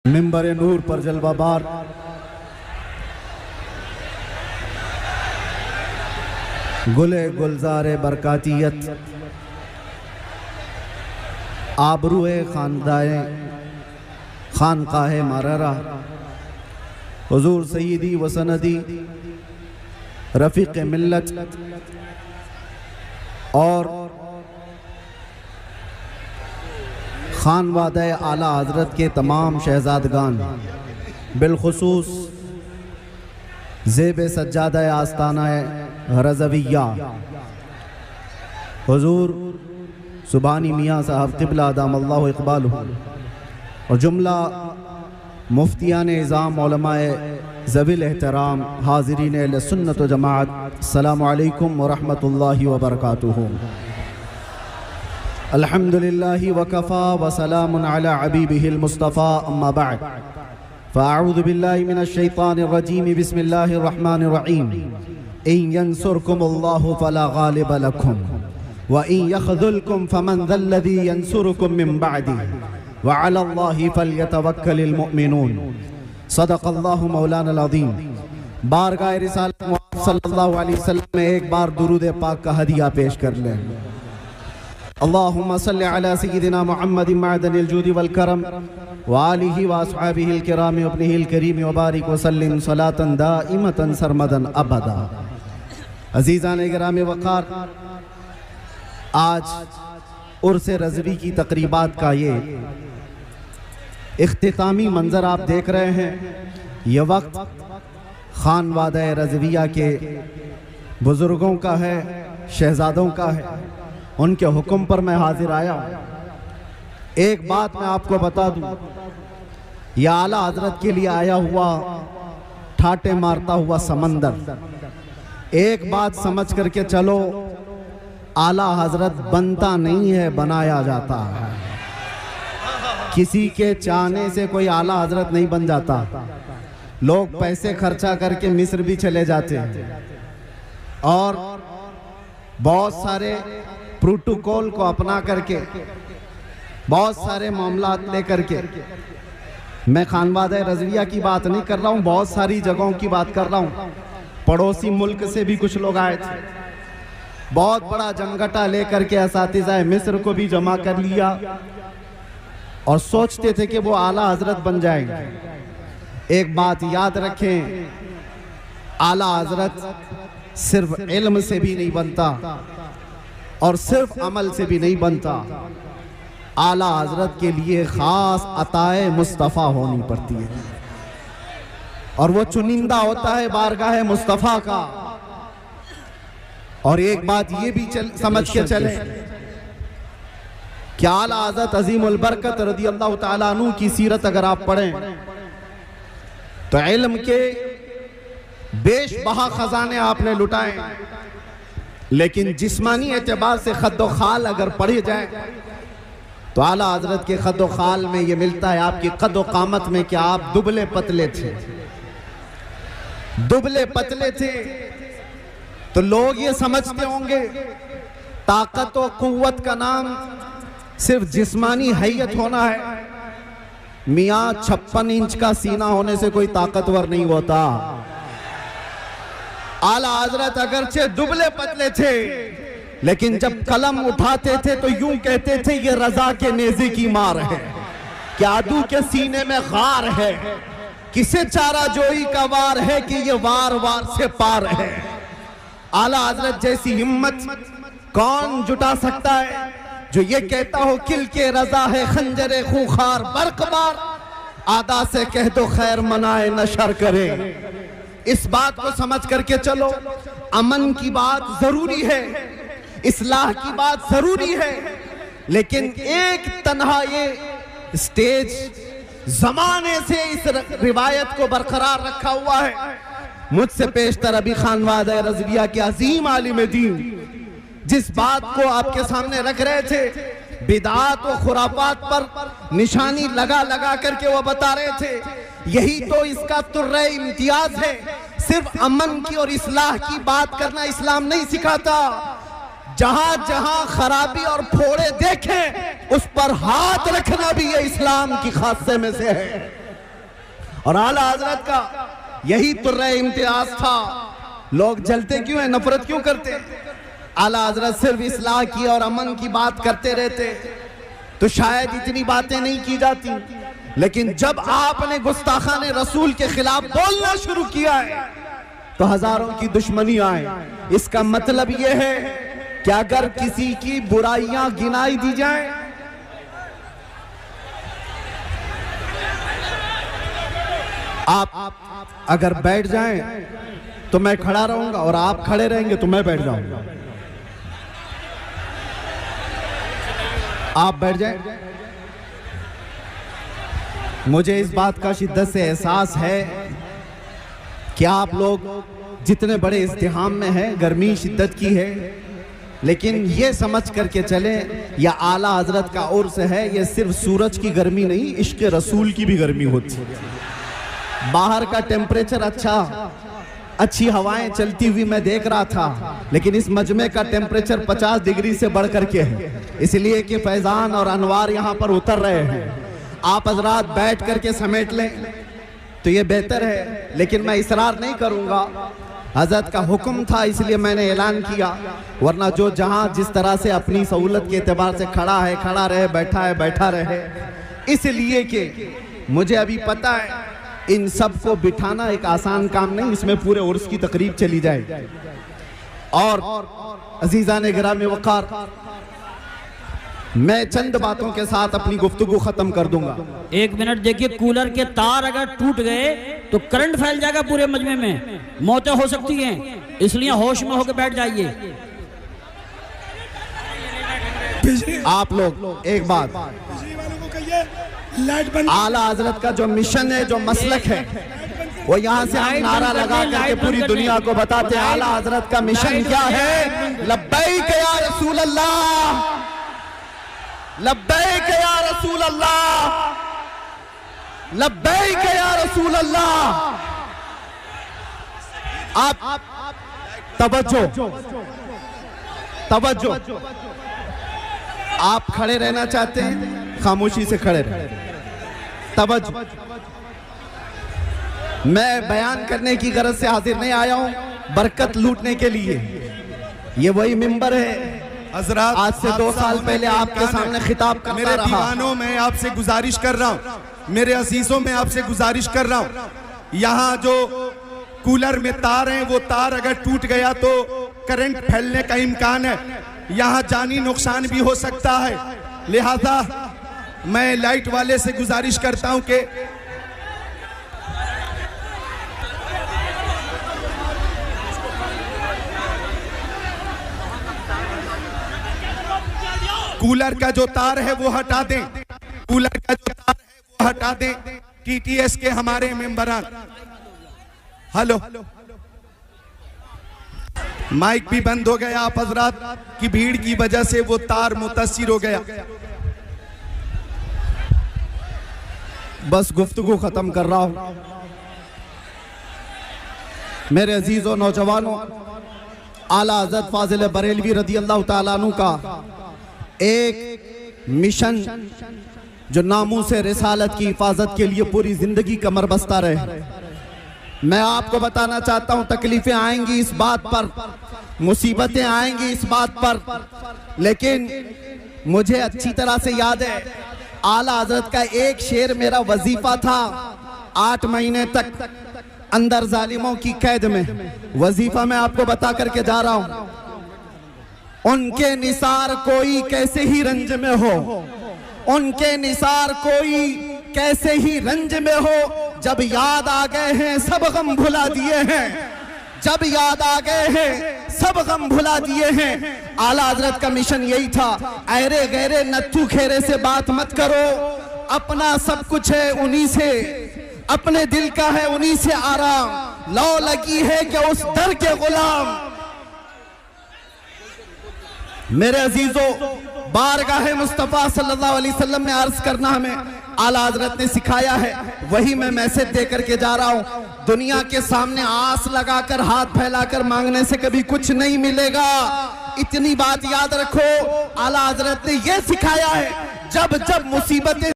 मिंबर नूर पर जलवाबार गुले गुलजारे बरकातियत आबरूए खानदाए खानकाहे मारारा हुजूर सय्यदी व सनदी रफ़ीक़ मिल्लत और खानवादे आला हज़रत के तमाम शहज़ादगान बिलखुसूस ज़ेब सज्जादा आस्ताना रज़विया हुजूर सुबानी मियाँ साहब क़िबला अदामल्लाहु इक़बालहु और जुमला मुफ्तियान इज़ाम उलमाए ज़विल एहतराम हाज़रीन अहले सुन्नत व जमाअत, अस्सलामु अलैकुम व रहमतुल्लाहि व बरकातुहू। अल्हम्दुलिल्लाहि व कफ़ा व सलामुन अला हबीबिहिल मुस्तफ़ा अम्मा बअद फ़अऊज़ु बिल्लाहि मिनश शैतानिर रजीम बिस्मिल्लाहिर रहमानिर रहीम। इन यंसुरकुमुल्लाहु फला गालिब लकुम व इन यख़ज़ुलकुम फमन ज़ल्लज़ी यंसुरुकुम मिन बअदिही व अलल्लाहि फलयतवक्कलिल मुमिनून। सदक़ल्लाहु मौलाना अज़ीम। बारगाह रिसालत मुहम्मद सल्लल्लाहु अलैहि वसल्लम में एक बार दुरूद पाक का हदिया पेश कर लें। अल्लाहुम्मा सल्लि अला सय्यिदिना मुहम्मदिन मअदनिल जूदि वल करम व आलिहि व अस्हाबिहिल किराम व इब्निहिल करीम व बारिक व सल्लिम सलातन दाइमतन सरमदन अबदा। अज़ीज़ान गिराम वक़ार, आज उर्स रज़वी की तक़रीबात का ये इख्तितामी मंज़र आप देख रहे हैं। ये वक्त खानवादे रज़विया के बुज़ुर्गों का है, शहज़ादों का है। उनके हुक्म पर मैं हाजिर आया हूँ। एक बात मैं आपको बता दूँ, यह आला हज़रत के लिए आया हुआ ठाटे मारता हुआ समंदर। एक बात समझ करके चलो, आला हज़रत बनता नहीं है, बनाया जाता है। किसी के चाहने से कोई आला हज़रत नहीं बन जाता। लोग पैसे खर्चा करके मिस्र भी चले जाते हैं और बहुत सारे प्रोटोकॉल को अपना करके, बहुत सारे मामलात लेकर के, मैं खानवादे रज़विया की बात नहीं कर रहा हूँ, बहुत सारी जगहों की बात कर रहा हूँ। पड़ोसी मुल्क से भी कुछ लोग आए थे, बहुत बड़ा जमघटा लेकर के असातिज़ाए मिस्र को भी जमा कर लिया और सोचते थे कि वो आला हज़रत बन जाएंगे। एक बात याद रखें, आला हज़रत सिर्फ इल्म से भी नहीं बनता और सिर्फ अमल से भी नहीं बनता। आला हज़रत के लिए ख़ास अताए मुस्तफ़ा होनी पड़ती है और वो चुनिंदा होता है बारगाह मुस्तफ़ा का। और एक बात ये भी समझ के चले कि आला हज़रत अज़ीमुल बरकत रज़ियल्लाहु ताला अन्हु की सीरत अगर आप पढ़ें तो इल्म के बेशबहा खजाने आपने लुटाए, लेकिन जिस्मानी एतबार से खद्दो खाल अगर पढ़े जाए तो आला हज़रत के खद्दो खाल में ये मिलता है आपकी कद्दो कामत में कि आप दुबले पतले थे। दुबले पतले थे तो लोग ये समझते होंगे ताकत और कुव्वत का नाम सिर्फ जिस्मानी हैयत होना है। मियाँ 56 इंच का सीना होने से कोई ताकतवर नहीं होता। आला हज़रत अगरचे दुबले पतले थे, लेकिन जब कलम उठाते थे तो यूं कहते थे ये रजा के नेज़े की मार है, क्या आदू के सीने में गार है, किसे चारा जोई का वार है कि ये वार वार से पार है। आला हज़रत जैसी हिम्मत कौन जुटा सकता है जो ये कहता हो किल के रजा है खंजरे खूंखार बरकबार, आदा से कह दो खैर मनाए न शर करे। इस बात को समझ करके चलो, अमन की बात जरूरी है, इस्लाह की बात जरूरी है, लेकिन एक तन्हा ये स्टेज जमाने से इस रिवायत को बरकरार रखा हुआ है। मुझसे पेशतर अभी खानवादे रज़विया के अजीम आलिम दीन जिस बात को आपके सामने रख रहे थे, बिदात व खुराफात पर निशानी लगा लगा करके वो बता रहे थे, यही तो इसका तुर्रे इम्तियाज है। सिर्फ अमन की और इस्लाह की बात करना इस्लाम नहीं सिखाता। जहां जहां खराबी और फोड़े देखें उस पर हाथ रखना भी ये इस्लाम की खासे में से है। और आला हजरत का यही तुर्रे इम्तियाज था। लोग जलते क्यों हैं, नफरत क्यों करते? आला हजरत सिर्फ इस्लाह की और अमन की बात करते रहते तो शायद इतनी बातें नहीं की जाती, लेकिन जब आपने गुस्ताखाने रसूल के खिलाफ बोलना शुरू किया है तो हजारों की दुश्मनी आए। इसका मतलब यह है कि अगर किसी की बुराइयां गिनाई दी जाए, आप अगर बैठ जाएं तो मैं खड़ा रहूंगा और आप खड़े रहेंगे तो मैं बैठ जाऊंगा। आप बैठ जाएं। मुझे इस बात का शिद्दत से एहसास है कि आप लोग जितने बड़े इज्तिहाम में हैं, गर्मी शिद्दत की है, लेकिन ये समझ करके चले या आला हजरत का उर्स है, ये सिर्फ सूरज की गर्मी नहीं, इश्क रसूल की भी गर्मी होती है। बाहर का टेम्परेचर अच्छा, अच्छी हवाएं चलती हुई मैं देख रहा था, लेकिन इस मजमे का टेम्परेचर 50 डिग्री से बढ़ करके है, इसलिए कि फैजान और अनवार यहाँ पर उतर रहे हैं। आप हजरात बैठ करके समेट लें तो ये बेहतर है, लेकिन मैं इसरार नहीं करूँगा। हजरत का हुक्म था इसलिए मैंने ऐलान किया, वरना जो जहाँ जिस तरह से अपनी सहूलत के एतबार से खड़ा है खड़ा रहे, बैठा है बैठा रहे। इसलिए कि मुझे अभी पता है इन सब को बिठाना एक आसान काम नहीं, इसमें पूरे उर्स की तकरीब चली जाए। और अजीज़ान गिरामी वक़ार, मैं चंद बातों के साथ अपनी गुफ्तगू खत्म कर दूंगा। 1 मिनट देखिए, कूलर के तार अगर टूट गए तो करंट फैल जाएगा पूरे मजमे में, मौतें हो सकती हैं, इसलिए होश में होकर बैठ जाइए। आप लोग एक बात, आला हजरत का जो मिशन है, जो मसलक है, वो यहाँ से हम नारा लगा करके पूरी दुनिया को बताते हैं आला हजरत का मिशन क्या है। लब्बैक या रसूल अल्लाह, लब्बैक या रसूल अल्लाह, लब्बैक या रसूल अल्लाह। आप तवज्जो तवज्जो, आप खड़े रहना चाहते हैं, खामोशी से खड़े रहे। तवज्जो, मैं बयान करने की गरज से हाजिर नहीं आया हूं, बरकत लूटने के लिए। ये वही मिंबर है हज़रात, आज से 2 साल पहले आपके सामने खिताब करता मेरे रहा। दीवानों में आपसे गुजारिश कर रहा हूँ, मेरे अजीजों में आपसे गुजारिश कर रहा हूँ, यहाँ जो कूलर में तार हैं वो तार अगर टूट गया तो करंट फैलने का इम्कान है, यहाँ जानी नुकसान भी हो सकता है। लिहाजा मैं लाइट वाले से गुजारिश करता हूँ कि कूलर का जो तार है वो हटा दें, कूलर का जो तार है वो हटा दें। टीटीएस के हमारे मेंबरान, हेलो, माइक भी बंद हो गया, आप हजरात की भीड़ की वजह से वो तार मुतासिर हो गया। बस गुफ्तगू खत्म कर रहा हूं। मेरे अजीजों नौजवानों, आला हज़रत फाजिल बरेलवी रदी अल्लाह ताला अन्हु का एक मिशन जो नामूस से रिसालत की हिफाजत के लिए पूरी जिंदगी कमर बस्ता रहे। मैं आपको बताना चाहता हूं, तकलीफें आएंगी इस बात पर, मुसीबतें आएंगी इस बात पर, लेकिन मुझे अच्छी तरह से याद है आला हजरत का एक शेर मेरा वजीफा था। 8 महीने तक अंदर जालिमों की कैद में वजीफा मैं आपको बता करके जा रहा हूं। उनके निसार कोई कैसे ही रंज में हो, उनके निसार कोई कैसे ही रंज में हो, जब याद आ गए हैं सब गम भुला दिए हैं, जब याद आ गए हैं सब गम भुला दिए हैं। आला हजरत का मिशन यही था, ऐरे गैरे नत्थू खेरे से बात मत करो, अपना सब कुछ है उन्हीं से, अपने दिल का है उन्हीं से आराम, लौ लगी है कि उस दर के गुलाम। मेरे अजीजों, बारगाह मुस्तफा सल्लल्लाहु अलैहि वसल्लम में अर्ज करना हमें आला हजरत ने सिखाया है, वही मैं मैसेज दे करके जा रहा हूं। दुनिया के सामने आस लगाकर हाथ फैलाकर मांगने से कभी कुछ नहीं मिलेगा, इतनी बात याद रखो। आला हजरत ने यह सिखाया है, जब जब मुसीबतें